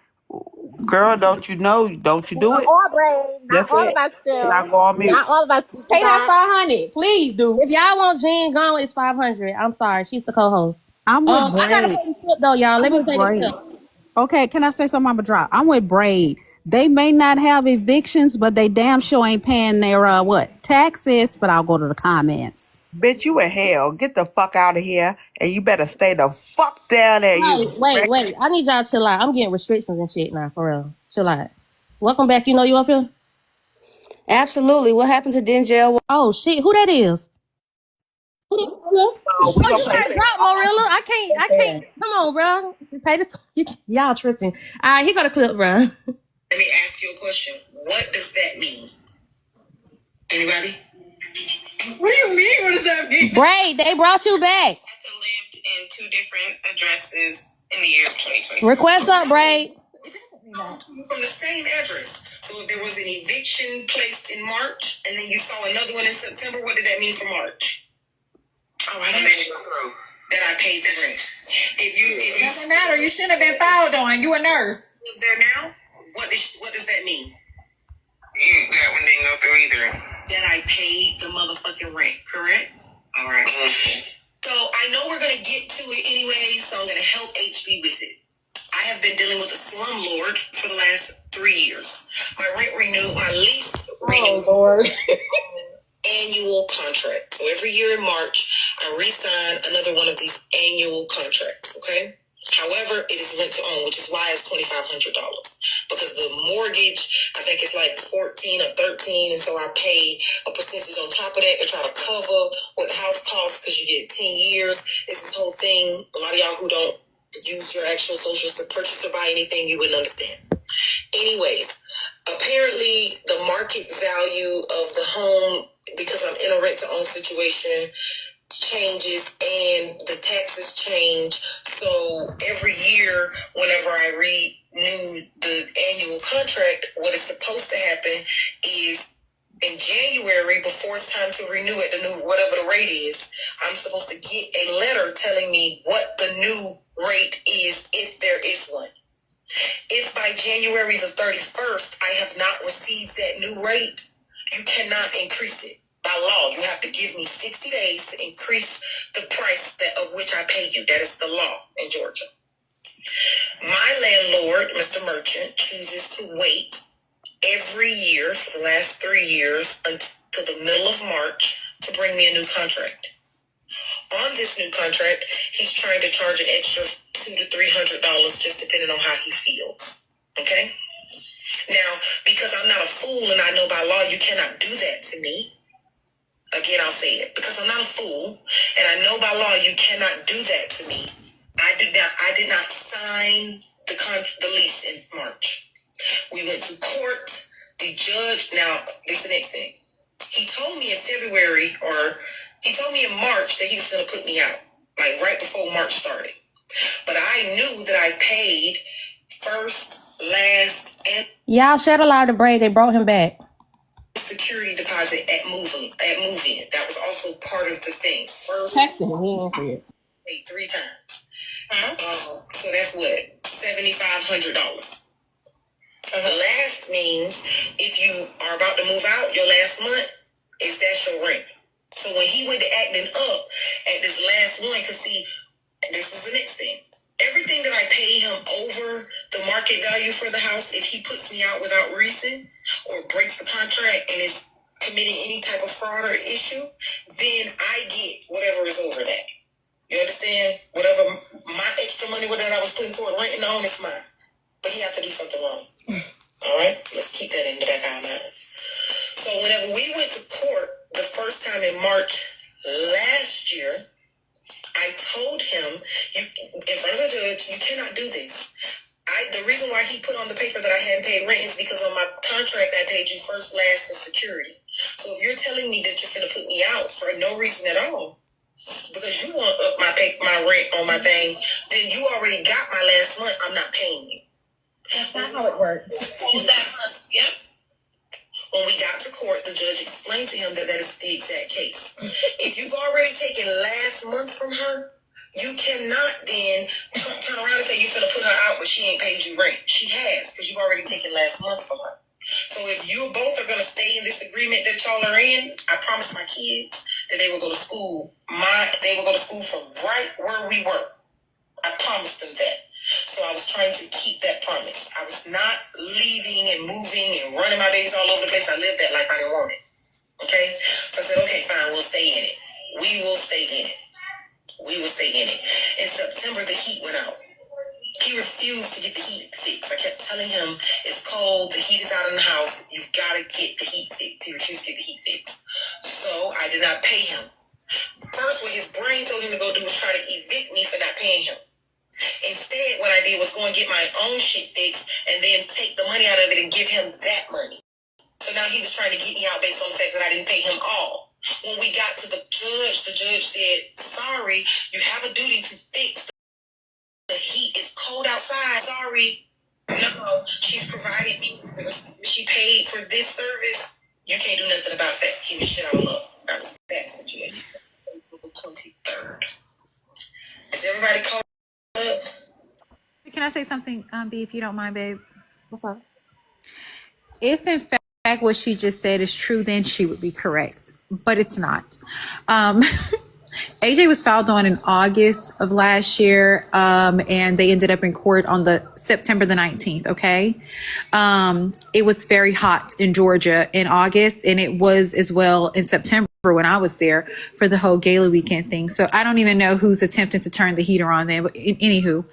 girl, don't you know? Don't you do it? Or Braid. Not all of us do. Not go on mute. Not all of us do. Pay that 500, please, do. If y'all want Jen gone, it's 500. I'm sorry, she's the co-host. I'm with I gotta Braid. play the clip though, y'all. Let me play the clip. Okay, can I say something about drop? I'm with Braid. They may not have evictions, but they damn sure ain't paying their taxes. But I'll go to the comments. Bitch, you in hell. Get the fuck out of here, and you better stay the fuck down there. Wait. I need y'all to chill out. I'm getting restrictions and shit now, for real. Chill out. Welcome back. You know you up here? Absolutely. What happened to Denzel? Oh shit, who that is? Who that? Oh, you gotta drop Morilla. I can't. Come on, bro. Pay the y'all tripping. All right, here got a clip, bro. Let me ask you a question. What does that mean? Anybody? What do you mean? What does that mean? Braid, they brought you back. I lived in 2 different addresses in the year of 2020. Request up, Braid. From the same address. So if there was an eviction placed in March and then you saw another one in September, what did that mean for March? Oh, I don't know. That I paid the rent. If you Doesn't matter. You shouldn't have been filed on. You a nurse. live there now, what does that mean? That one didn't go through either. That I paid the motherfucking rent, correct? All right. So I know we're gonna get to it anyway, so I'm gonna help HB with it. I have been dealing with a slumlord for the last 3 years. My lease renewed. Oh Lord. Annual contract. So every year in March, I re-sign another one of these annual contracts. Okay. However, it is rent to own, which is why it's $2,500 because the mortgage, I think it's like 14 or 13, and so I pay a percentage on top of that to try to cover what the house costs because you get 10 years. It's this whole thing. A lot of y'all who don't use your actual socials to purchase or buy anything, you wouldn't understand. Anyways, apparently the market value of the home, because I'm in a rent to own situation, changes and the taxes change. So every year, whenever I renew the annual contract, what is supposed to happen is in January, before it's time to renew it, the new whatever the rate is, I'm supposed to get a letter telling me what the new rate is, if there is one. If by January the 31st I have not received that new rate, you cannot increase it. By law, you have to give me 60 days to increase the price of which I pay you. That is the law in Georgia. My landlord, Mr. Merchant, chooses to wait every year for the last 3 years until the middle of March to bring me a new contract. On this new contract, he's trying to charge an extra $200 to $300 just depending on how he feels. Okay? Now, because I'm not a fool and I know by law you cannot do that to me. Again, I'll say it. Because I'm not a fool and I know by law you cannot do that to me. I did not sign the lease in March. We went to court. The judge, now, this is the next thing. He told me in March that he was going to put me out, like right before March started. But I knew that I paid first, last, and Y'all Shed allowed to braid. They brought him back. security deposit at move-in. That was also part of the thing. First, Text him. He answered it. paid 3 times. So that's what? $7,500. Last means if you are about to move out, your last month that's your rent. So when he went to acting up at this last one, because see, this is the next thing. Everything that I pay him over the market value for the house, if he puts me out without reason or breaks the contract and is committing any type of fraud or issue, then I get whatever is over that. You understand? Whatever my extra money that I was putting toward renting on is mine. But he has to do something wrong. All right? Let's keep that in the back of our minds. So whenever we went to court the first time in March last year, I told him, in front of the judge, you cannot do this. The reason why he put on the paper that I hadn't paid rent is because on my contract I paid you first, last, and security. So if you're telling me that you're going to put me out for no reason at all, because you want up my rent on my thing, then you already got my last month. I'm not paying you. That's not how it works. Yep. When we got to court, the judge explained to him that is the exact case. If you've already taken last month from her, you cannot then turn around and say you're going to put her out, but she ain't paid you rent. She has, because you've already taken last month from her. So if you both are going to stay in this agreement that y'all are in, I promised my kids that they will go to school. They will go to school from right where we were. I promised them that. So I was trying to keep that promise. I was not leaving and moving and running my babies all over the place. I lived that life I didn't want it. Okay? So I said, okay, fine, we'll stay in it. We will stay in it. We will stay in it. In September, the heat went out. He refused to get the heat fixed. I kept telling him, it's cold, the heat is out in the house, you've got to get the heat fixed. He refused to get the heat fixed. So I did not pay him. First, what his brain told him to go do was try to evict me for not paying him. Instead, what I did was go and get my own shit fixed and then take the money out of it and give him that money. So now he was trying to get me out based on the fact that I didn't pay him all. When we got to the judge said, sorry, you have a duty to fix the heat. It's cold outside. Sorry. No, she's provided me. She paid for this service. You can't do nothing about that. He was shit all up. That was that situation. The 23rd. Is everybody caught up? Can I say something, B, if you don't mind, babe? What's up? If in fact what she just said is true, then she would be correct, but it's not. AJ was filed on in August of last year, and they ended up in court on the September the 19th. Okay, it was very hot in Georgia in August, and it was as well in September when I was there for the whole gala weekend thing. So I don't even know who's attempting to turn the heater on there. But anywho,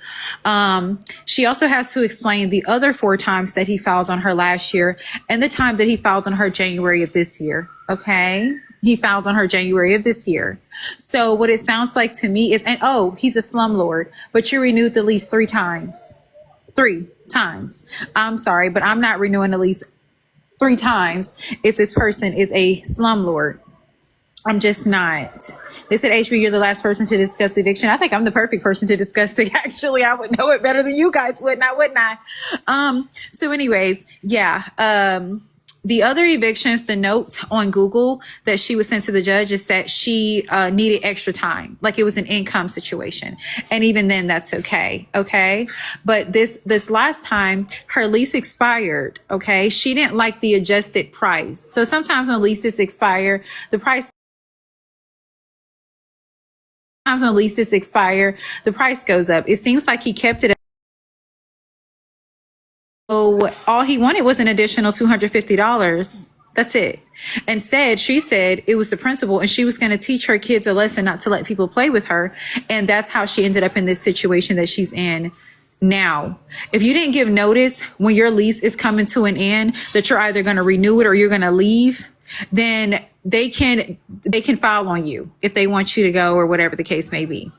she also has to explain the other 4 times that he filed on her last year and the time that he filed on her January of this year. Okay. He filed on her January of this year. So what it sounds like to me is, and oh, he's a slumlord, but you renewed the lease 3 times. 3 times. I'm sorry, but I'm not renewing the lease 3 times if this person is a slumlord. I'm just not. They said, HB, you're the last person to discuss eviction. I think I'm the perfect person to discuss it. Actually, I would know it better than you guys would, and I wouldn't I? So anyways, yeah. The other evictions, the note on Google that she was sent to the judge is that she needed extra time, like it was an income situation. And even then, that's okay. Okay. But this last time, her lease expired. Okay. She didn't like the adjusted price. So sometimes when leases expire, the price goes up. It seems like he kept it. So all he wanted was an additional $250. That's it. And she said it was the principal and she was going to teach her kids a lesson not to let people play with her. And that's how she ended up in this situation that she's in now. If you didn't give notice when your lease is coming to an end that you're either going to renew it or you're going to leave, then they can file on you if they want you to go or whatever the case may be.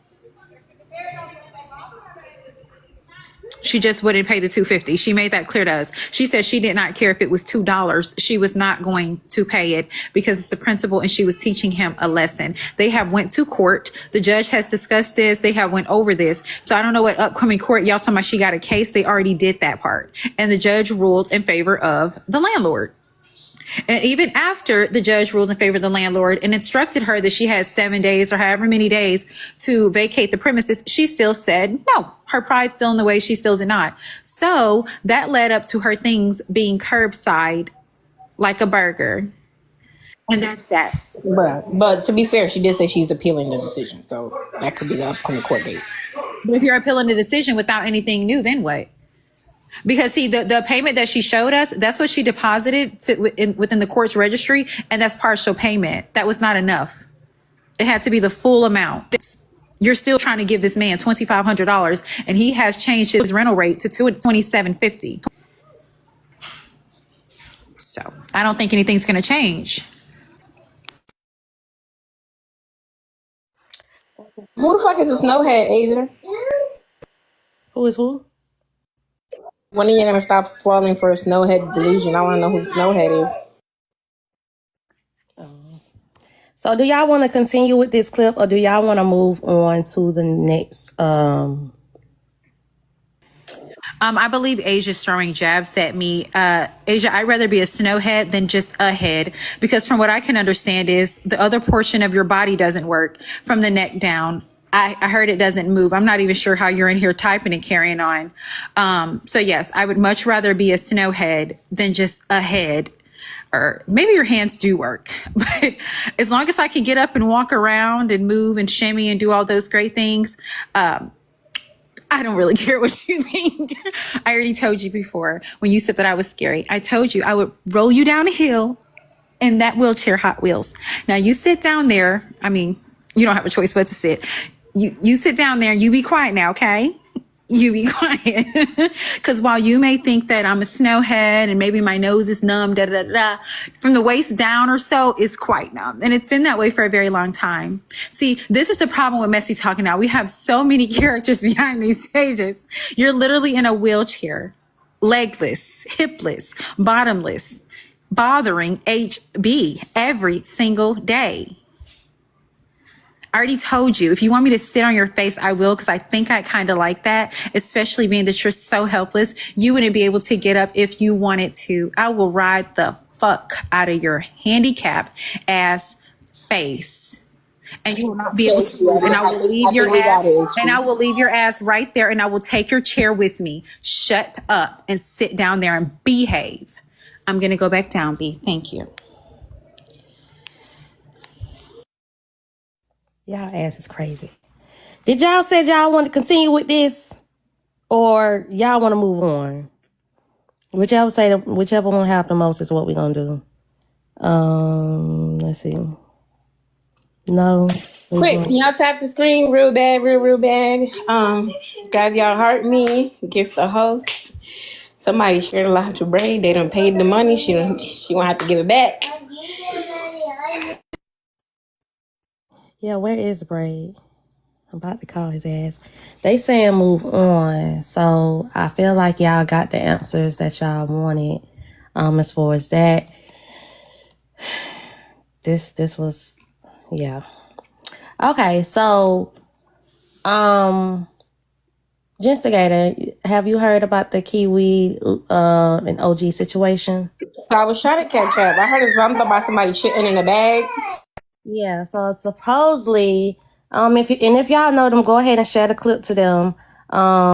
She just wouldn't pay the $250. She made that clear to us. She said she did not care if it was $2. She was not going to pay it because it's the principal and she was teaching him a lesson. They have went to court. The judge has discussed this. They have went over this. So I don't know what upcoming court y'all talking about. She got a case. They already did that part. And the judge ruled in favor of the landlord. And even after the judge ruled in favor of the landlord and instructed her that she has 7 days or however many days to vacate the premises, she still said no. Her pride's still in the way. She still did not. So that led up to her things being curbside like a burger. And that's that. But to be fair, she did say she's appealing the decision. So that could be the upcoming court date. But if you're appealing the decision without anything new, then what? Because see, the payment that she showed us, that's what she deposited within the court's registry, and that's partial payment. That was not enough. It had to be the full amount. You're still trying to give this man $2,500, and he has changed his rental rate to $2,750. So I don't think anything's going to change. Who the fuck is a snowhead, Asia? Who is who? When are you gonna stop falling for a snowhead delusion? I want to know who the snowhead is. So do y'all want to continue with this clip or do y'all want to move on to the next? I believe Asia's throwing jabs at me. Asia, I'd rather be a snowhead than just a head, because from what I can understand is the other portion of your body doesn't work from the neck down. I heard it doesn't move. I'm not even sure how you're in here typing and carrying on. So yes, I would much rather be a snowhead than just a head. Or maybe your hands do work, but as long as I can get up and walk around and move and shimmy and do all those great things, I don't really care what you think. I already told you before when you said that I was scary. I told you I would roll you down a hill in that wheelchair Hot Wheels. Now you sit down there. I mean, you don't have a choice but to sit. You sit down there and you be quiet now, okay? You be quiet. Because while you may think that I'm a snowhead and maybe my nose is numb, from the waist down or so, it's quite numb. And it's been that way for a very long time. See, this is the problem with Messy Talking Now. We have so many characters behind these pages. You're literally in a wheelchair, legless, hipless, bottomless, bothering HB every single day. I already told you, if you want me to sit on your face, I will, because I think I kind of like that, especially being that you're so helpless. You wouldn't be able to get up if you wanted to. I will ride the fuck out of your handicap ass face. And you will not be able to move. And I will leave your ass, and I will leave your ass right there, and I will take your chair with me. Shut up and sit down there and behave. I'm gonna go back down, B. Thank you. Y'all ass is crazy. Did y'all say y'all want to continue with this, or y'all want to move on? Whichever one have the most is what we're gonna do. Let's see. No. Quick, can y'all tap the screen real bad, real bad? Grab y'all heart me, gift the host. Somebody shared a lot to Braid. They done paid the money. She won't have to give it back. Yeah, where is Braid? I'm about to call his ass. They saying move on. So I feel like y'all got the answers that y'all wanted. As far as that. This was, yeah. Okay, so Genstigator, have you heard about the Kiwi and OG situation? I was trying to catch up. I heard something about somebody shitting in a bag. Yeah, so supposedly, if y'all know them, go ahead and share the clip to them.